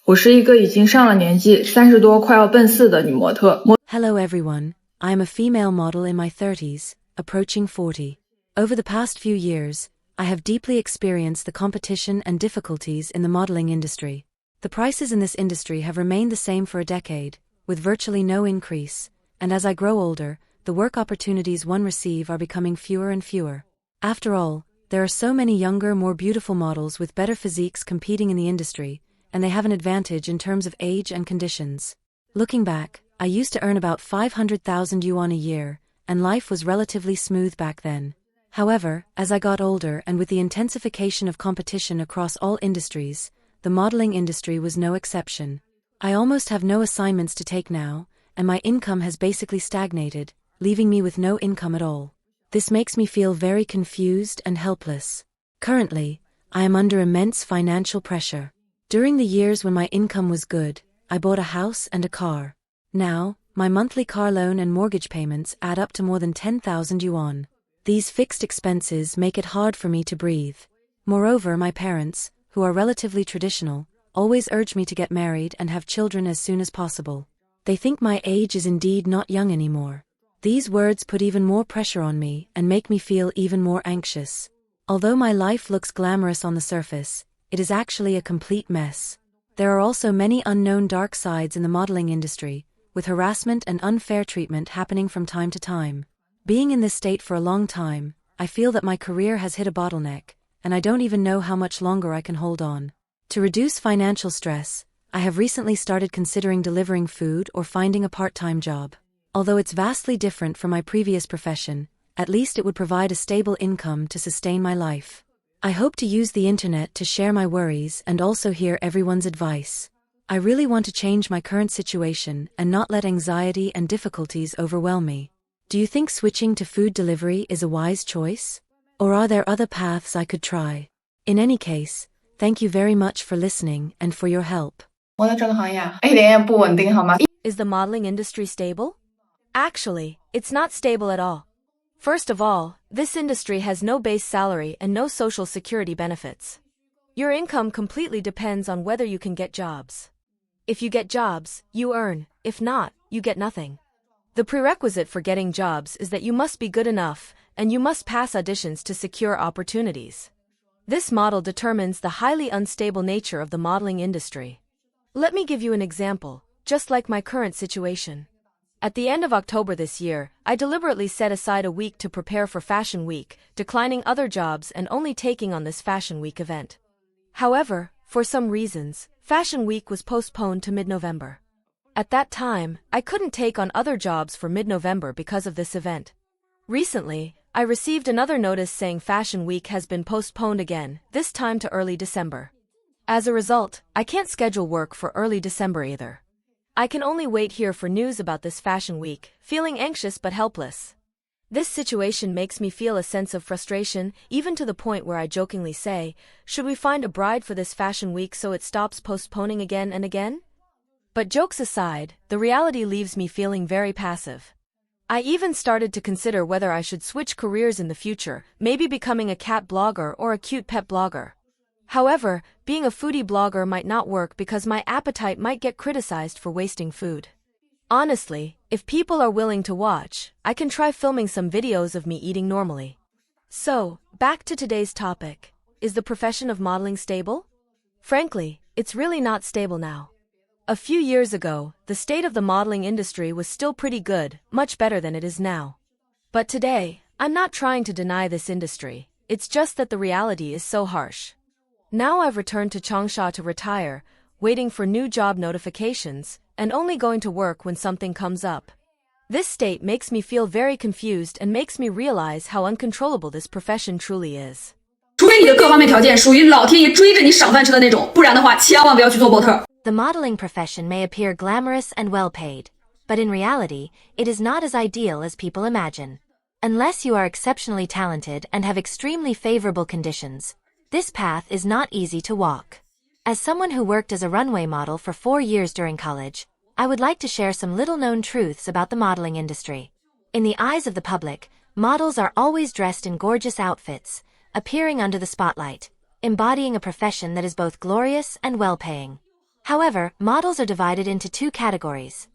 我是一个已经上了年纪30多快要奔4的女模特。Hello everyone, I am a female model in my 30s, approaching 40. Over the past few years, I have deeply experienced the competition and difficulties in the modeling industry. The prices in this industry have remained the same for a decade, with virtually no increase, and as I grow older, the work opportunities one receive are becoming fewer and fewer. After all, there are so many younger, more beautiful models with better physiques competing in the industry, and they have an advantage in terms of age and conditions. Looking back, I used to earn about 500,000 yuan a year, and life was relatively smooth back then. However, as I got older and with the intensification of competition across all industries, the modeling industry was no exception. I almost have no assignments to take now, and my income has basically stagnated, leaving me with no income at all. This makes me feel very confused and helpless. Currently, I am under immense financial pressure. During the years when my income was good, I bought a house and a car. Now, my monthly car loan and mortgage payments add up to more than 10,000 yuan. These fixed expenses make it hard for me to breathe. Moreover, my parents, who are relatively traditional, always urge me to get married and have children as soon as possible. They think my age is indeed not young anymore. These words put even more pressure on me and make me feel even more anxious. Although my life looks glamorous on the surface, it is actually a complete mess. There are also many unknown dark sides in the modeling industry, with harassment and unfair treatment happening from time to time. Being in this state for a long time, I feel that my career has hit a bottleneck, and I don't even know how much longer I can hold on. To reduce financial stress, I have recently started considering delivering food or finding a part-time job. Although it's vastly different from my previous profession, at least it would provide a stable income to sustain my life. I hope to use the internet to share my worries and also hear everyone's advice. I really want to change my current situation and not let anxiety and difficulties overwhelm me. Do you think switching to food delivery is a wise choice? Or are there other paths I could try? In any case, thank you very much for listening and for your help. 模特这个行业啊，一点也不稳定，好吗？ Is the modeling industry stable? Actually, it's not stable at all. First of all, this industry has no base salary and no social security benefits. Your income completely depends on whether you can get jobs. If you get jobs, you earn. If not, you get nothing. The prerequisite for getting jobs is that you must be good enough, and you must pass auditions to secure opportunities. This model determines the highly unstable nature of the modeling industry. Let me give you an example, just like my current situation. At the end of October this year, I deliberately set aside a week to prepare for Fashion Week, declining other jobs and only taking on this Fashion Week event. However, for some reasons, Fashion Week was postponed to mid-November. At that time, I couldn't take on other jobs for mid-November because of this event. Recently, I received another notice saying Fashion Week has been postponed again, this time to early December. As a result, I can't schedule work for early December either. I can only wait here for news about this Fashion Week, feeling anxious but helpless. This situation makes me feel a sense of frustration, even to the point where I jokingly say, should we find a bride for this Fashion Week so it stops postponing again and again? But jokes aside, the reality leaves me feeling very passive. I even started to consider whether I should switch careers in the future, maybe becoming a cat blogger or a cute pet blogger. However, being a foodie blogger might not work because my appetite might get criticized for wasting food. Honestly, if people are willing to watch, I can try filming some videos of me eating normally. So, back to today's topic. Is the profession of modeling stable? Frankly, it's really not stable now. A few years ago, the state of the modeling industry was still pretty good, much better than it is now. But today, I'm not trying to deny this industry, it's just that the reality is so harsh. Now I've returned to Changsha to retire, waiting for new job notifications, and only going to work when something comes up. This state makes me feel very confused and makes me realize how uncontrollable this profession truly is. 除非你的各方面条件属于老天爷追着你赏饭吃的那种，不然的话，千万不要去做模特。The modeling profession may appear glamorous and well-paid, but in reality, it is not as ideal as people imagine. Unless you are exceptionally talented and have extremely favorable conditions, this path is not easy to walk. As someone who worked as a runway model for 4 years during college, I would like to share some little-known truths about the modeling industry. In the eyes of the public, models are always dressed in gorgeous outfits, appearing under the spotlight, embodying a profession that is both glorious and well-paying. However, models are divided into two categories: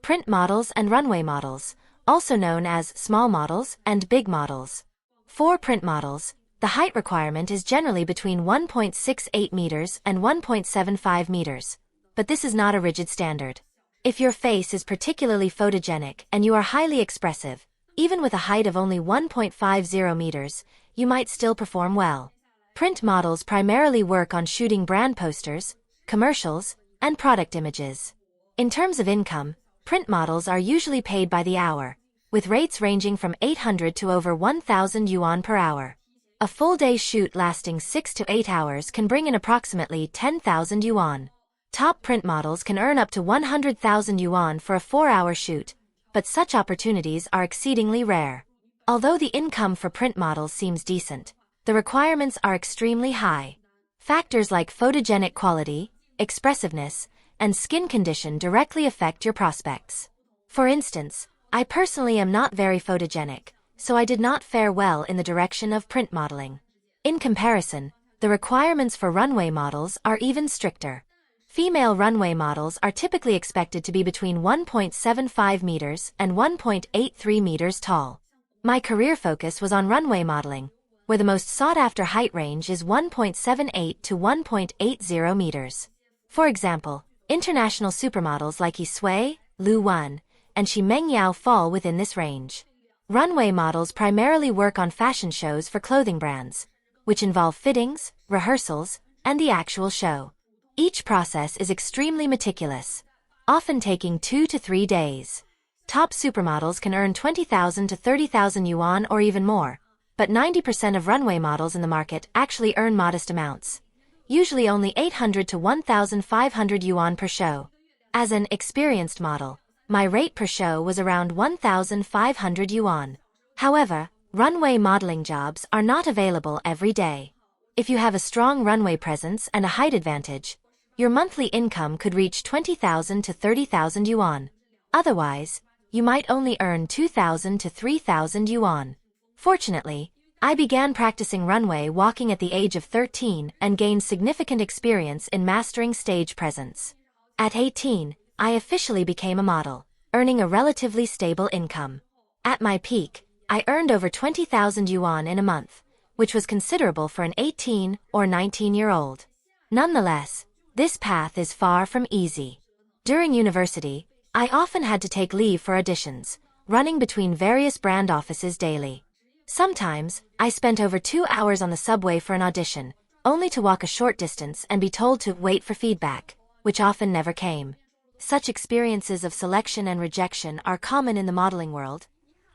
print models and runway models, also known as small models and big models. For print models, the height requirement is generally between 1.68 meters and 1.75 meters, but this is not a rigid standard. If your face is particularly photogenic and you are highly expressive, even with a height of only 1.50 meters, you might still perform well. Print models primarily work on shooting brand posters, commercials, and product images. In terms of income, print models are usually paid by the hour, with rates ranging from 800 to over 1,000 yuan per hour. A full-day shoot lasting 6 to 8 hours can bring in approximately 10,000 yuan. Top print models can earn up to 100,000 yuan for a 4-hour shoot, but such opportunities are exceedingly rare. Although the income for print models seems decent, the requirements are extremely high. Factors like photogenic quality, expressiveness, and skin condition directly affect your prospects. For instance, I personally am not very photogenic, so I did not fare well in the direction of print modeling. In comparison, the requirements for runway models are even stricter. Female runway models are typically expected to be between 1.75 meters and 1.83 meters tall. My career focus was on runway modeling, where the most sought-after height range is 1.78 to 1.80 meters. For example, international supermodels like Yi Sui, Lu Wan, and Shi Mengyao fall within this range. Runway models primarily work on fashion shows for clothing brands, which involve fittings, rehearsals, and the actual show. Each process is extremely meticulous, often taking 2 to 3 days. Top supermodels can earn 20,000 to 30,000 yuan or even more, but 90% of runway models in the market actually earn modest amounts, usually only 800 to 1,500 yuan per show. As an experienced model, my rate per show was around 1,500 yuan. However, runway modeling jobs are not available every day. If you have a strong runway presence and a height advantage, your monthly income could reach 20,000 to 30,000 yuan. Otherwise, you might only earn 2,000 to 3,000 yuan. Fortunately, I began practicing runway walking at the age of 13 and gained significant experience in mastering stage presence. At 18, I officially became a model, earning a relatively stable income. At my peak, I earned over 20,000 yuan in a month, which was considerable for an 18 or 19-year-old. Nonetheless, this path is far from easy. During university, I often had to take leave for auditions, running between various brand offices daily. Sometimes, I spent over 2 hours on the subway for an audition, only to walk a short distance and be told to wait for feedback, which often never came. Such experiences of selection and rejection are common in the modeling world,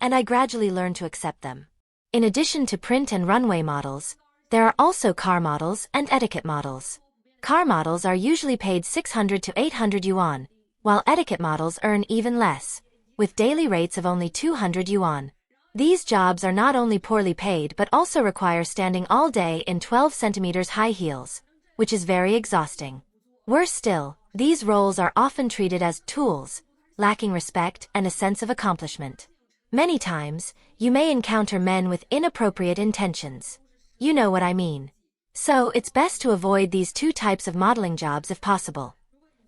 and I gradually learned to accept them. In addition to print and runway models, there are also car models and etiquette models. Car models are usually paid 600 to 800 yuan, while etiquette models earn even less, with daily rates of only 200 yuan. These jobs are not only poorly paid but also require standing all day in 12 centimeters high heels, which is very exhausting. Worse still, these roles are often treated as tools, lacking respect and a sense of accomplishment. Many times, you may encounter men with inappropriate intentions. You know what I mean. So, it's best to avoid these two types of modeling jobs if possible.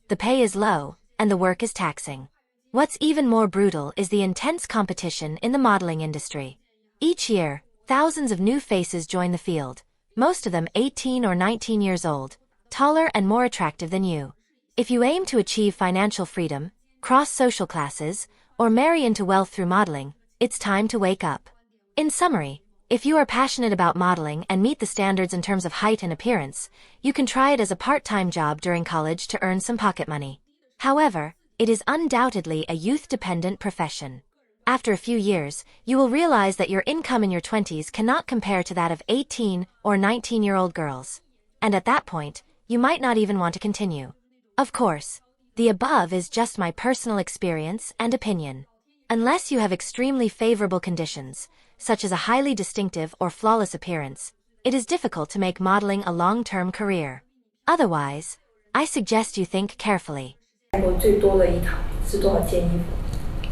The pay is low, and the work is taxing. What's even more brutal is the intense competition in the modeling industry. Each year, thousands of new faces join the field, most of them 18 or 19 years old, taller and more attractive than you. If you aim to achieve financial freedom, cross social classes, or marry into wealth through modeling, it's time to wake up. In summary, if you are passionate about modeling and meet the standards in terms of height and appearance, you can try it as a part-time job during college to earn some pocket money. However, it is undoubtedly a youth-dependent profession. After a few years, you will realize that your income in your 20s cannot compare to that of 18 or 19-year-old girls. And at that point, you might not even want to continue. Of course, the above is just my personal experience and opinion. Unless you have extremely favorable conditions, such as a highly distinctive or flawless appearance, it is difficult to make modeling a long-term career. Otherwise, I suggest you think carefully. 过最多的一堂是多少件衣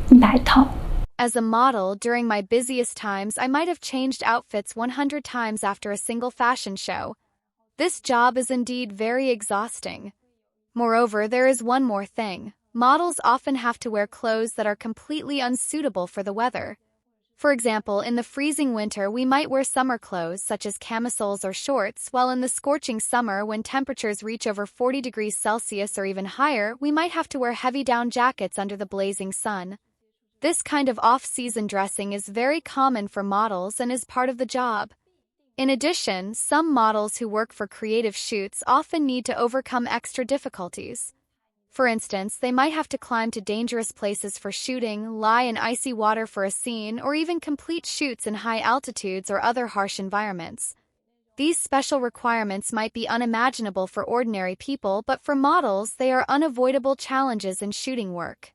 服？100套。 As a model, during my busiest times, I might have changed outfits 100 times after a single fashion show. This job is indeed very exhausting. Moreover, there is one more thing. Models often have to wear clothes that are completely unsuitable for the weather. For example, in the freezing winter, we might wear summer clothes such as camisoles or shorts, while in the scorching summer, when temperatures reach over 40 degrees Celsius or even higher, we might have to wear heavy down jackets under the blazing sun. This kind of off-season dressing is very common for models and is part of the job. In addition, some models who work for creative shoots often need to overcome extra difficulties. For instance, they might have to climb to dangerous places for shooting, lie in icy water for a scene, or even complete shoots in high altitudes or other harsh environments. These special requirements might be unimaginable for ordinary people, but for models, they are unavoidable challenges in shooting work.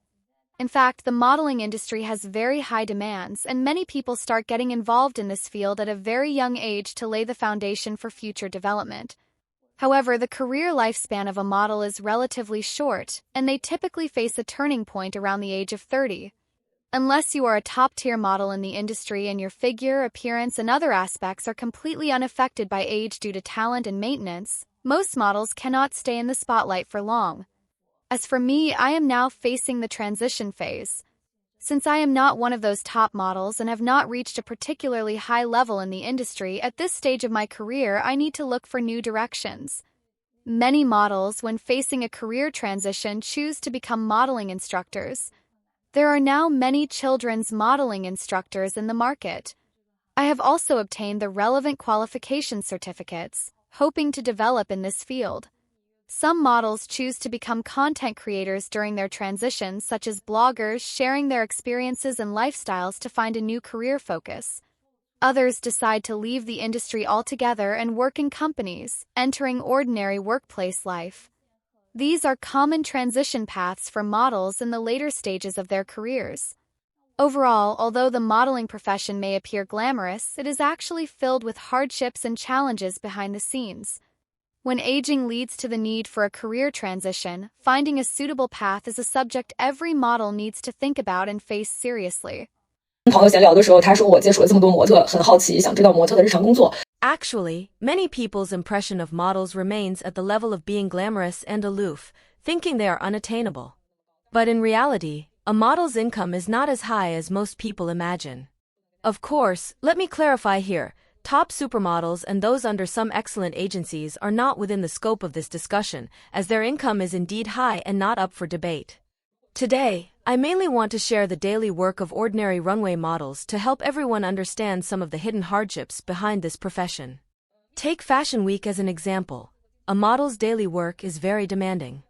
In fact, the modeling industry has very high demands, and many people start getting involved in this field at a very young age to lay the foundation for future development. However, the career lifespan of a model is relatively short, and they typically face a turning point around the age of 30. Unless you are a top-tier model in the industry and your figure, appearance, and other aspects are completely unaffected by age due to talent and maintenance, most models cannot stay in the spotlight for long. As for me, I am now facing the transition phase. Since I am not one of those top models and have not reached a particularly high level in the industry, at this stage of my career, I need to look for new directions. Many models, when facing a career transition, choose to become modeling instructors. There are now many children's modeling instructors in the market. I have also obtained the relevant qualification certificates, hoping to develop in this field. Some models choose to become content creators during their transitions, such as bloggers sharing their experiences and lifestyles to find a new career focus. Others decide to leave the industry altogether and work in companies, entering ordinary workplace life. These are common transition paths for models in the later stages of their careers. Overall, although the modeling profession may appear glamorous, it is actually filled with hardships and challenges behind the scenes. When aging leads to the need for a career transition, finding a suitable path is a subject every model needs to think about and face seriously. 跟朋友闲聊的时候，他说我接触了这么多模特，很好奇，想知道模特的日常工作。 Actually, many people's impression of models remains at the level of being glamorous and aloof, thinking they are unattainable. But in reality, a model's income is not as high as most people imagine. Of course, let me clarify here. Top supermodels and those under some excellent agencies are not within the scope of this discussion, as their income is indeed high and not up for debate. Today, I mainly want to share the daily work of ordinary runway models to help everyone understand some of the hidden hardships behind this profession. Take Fashion Week as an example. A model's daily work is very demanding.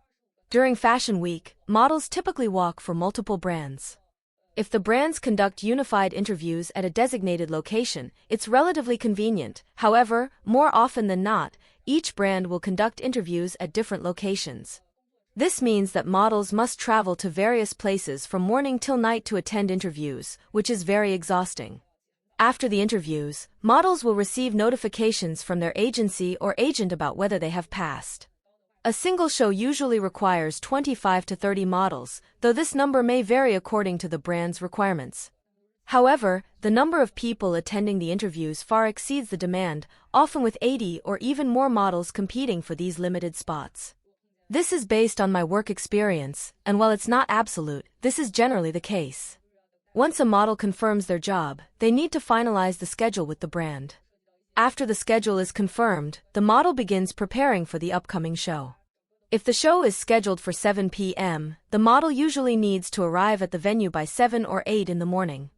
During Fashion Week, models typically walk for multiple brands. If the brands conduct unified interviews at a designated location, it's relatively convenient. However, more often than not, each brand will conduct interviews at different locations. This means that models must travel to various places from morning till night to attend interviews, which is very exhausting. After the interviews, models will receive notifications from their agency or agent about whether they have passed. A single show usually requires 25 to 30 models, though this number may vary according to the brand's requirements. However, the number of people attending the interviews far exceeds the demand, often with 80 or even more models competing for these limited spots. This is based on my work experience, and while it's not absolute, this is generally the case. Once a model confirms their job, they need to finalize the schedule with the brand. After the schedule is confirmed, the model begins preparing for the upcoming show. If the show is scheduled for 7 p.m., the model usually needs to arrive at the venue by 7 or 8 in the morning.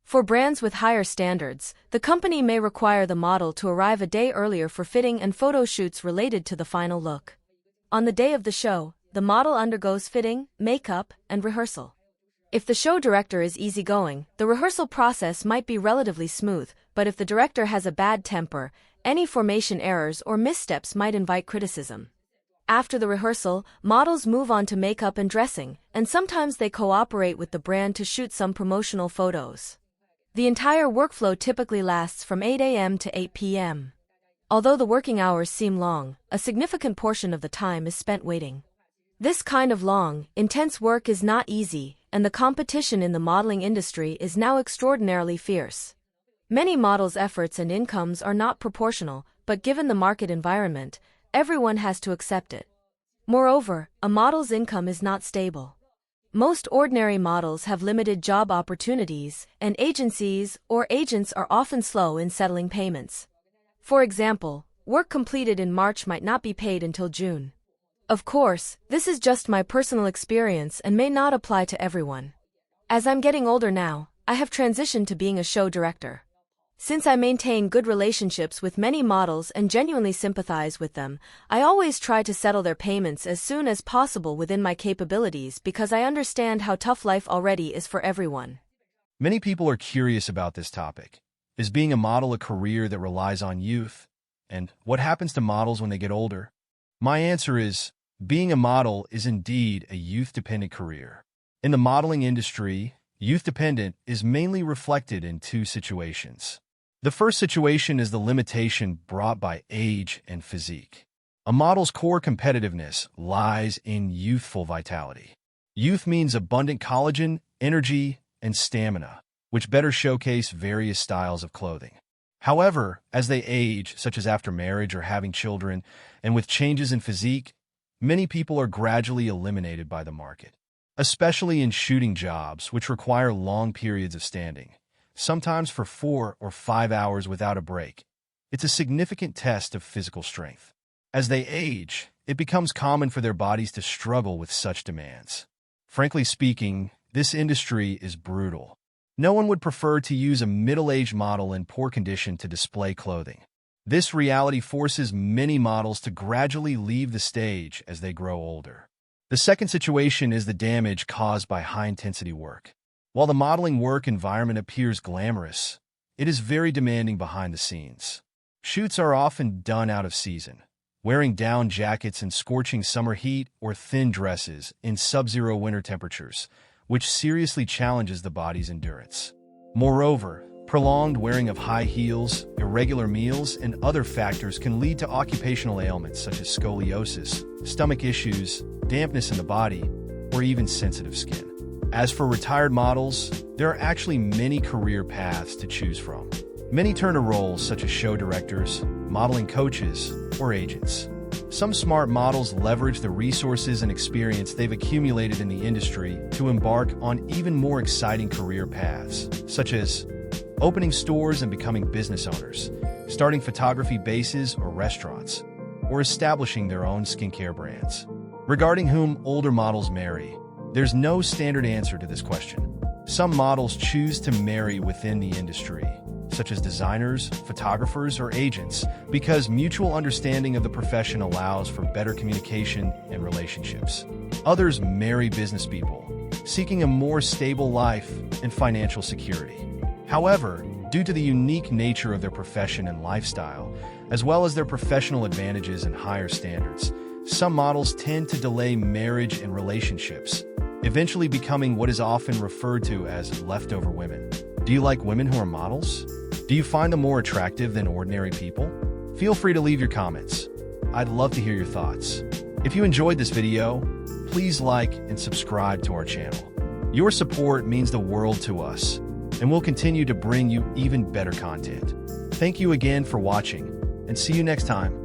For brands with higher standards, the company may require the model to arrive a day earlier for fitting and photo shoots related to the final look. On the day of the show, the model undergoes fitting, makeup, and rehearsal. If the show director is easygoing, the rehearsal process might be relatively smooth, but if the director has a bad temper, any formation errors or missteps might invite criticism. After the rehearsal, models move on to makeup and dressing, and sometimes they cooperate with the brand to shoot some promotional photos. The entire workflow typically lasts from 8 a.m. to 8 p.m. Although the working hours seem long, a significant portion of the time is spent waiting. This kind of long, intense work is not easy, and the competition in the modeling industry is now extraordinarily fierce. Many models' efforts and incomes are not proportional, but given the market environment, everyone has to accept it. Moreover, a model's income is not stable. Most ordinary models have limited job opportunities, and agencies or agents are often slow in settling payments. For example, work completed in March might not be paid until June. Of course, this is just my personal experience and may not apply to everyone. As I'm getting older now, I have transitioned to being a show director. Since I maintain good relationships with many models and genuinely sympathize with them, I always try to settle their payments as soon as possible within my capabilities because I understand how tough life already is for everyone. Many people are curious about this topic. Is being a model a career that relies on youth? And what happens to models when they get older? My answer is, being a model is indeed a youth-dependent career. In the modeling industry, youth-dependent is mainly reflected in two situations. The first situation is the limitation brought by age and physique. A model's core competitiveness lies in youthful vitality. Youth means abundant collagen, energy, and stamina, which better showcase various styles of clothing. However, as they age, such as after marriage or having children, and with changes in physique, many people are gradually eliminated by the market, especially in shooting jobs, which require long periods of standing, sometimes for 4 or 5 hours without a break. It's a significant test of physical strength. As they age, it becomes common for their bodies to struggle with such demands. Frankly speaking, this industry is brutal. No one would prefer to use a middle-aged model in poor condition to display clothing. This reality forces many models to gradually leave the stage as they grow older. The second situation is the damage caused by high-intensity work. While the modeling work environment appears glamorous, it is very demanding behind the scenes. Shoots are often done out of season, wearing down jackets in scorching summer heat or thin dresses in sub-zero winter temperatures, which seriously challenges the body's endurance. Moreover, prolonged wearing of high heels, irregular meals, and other factors can lead to occupational ailments such as scoliosis, stomach issues, dampness in the body, or even sensitive skin. As for retired models, there are actually many career paths to choose from. Many turn to roles such as show directors, modeling coaches, or agents. Some smart models leverage the resources and experience they've accumulated in the industry to embark on even more exciting career paths, such as opening stores and becoming business owners, starting photography bases or restaurants, or establishing their own skincare brands. Regarding whom older models marry, there's no standard answer to this question. Some models choose to marry within the industry, such as designers, photographers, or agents, because mutual understanding of the profession allows for better communication and relationships. Others marry business people, seeking a more stable life and financial security. However, due to the unique nature of their profession and lifestyle, as well as their professional advantages and higher standards, some models tend to delay marriage and relationships, eventually becoming what is often referred to as leftover women. Do you like women who are models? Do you find them more attractive than ordinary people? Feel free to leave your comments. I'd love to hear your thoughts. If you enjoyed this video, please like and subscribe to our channel. Your support means the world to us, and we'll continue to bring you even better content. Thank you again for watching, and see you next time.